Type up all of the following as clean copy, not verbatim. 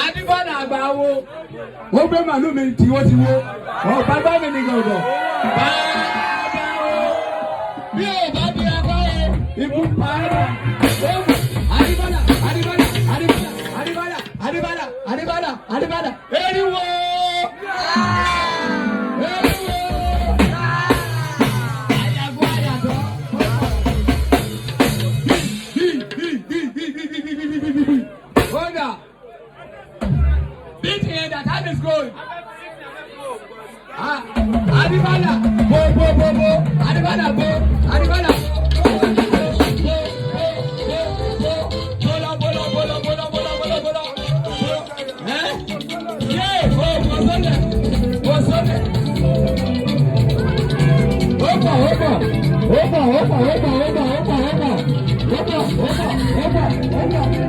Adibana agbawo. Wo be ma no me ti wo ti wo. O baba mi ni gogo. Bí o bá di agba e, ibu pa e. Adibana. Eriwo. That is good. Adibana, bo. Adibana, bo.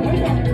Opa.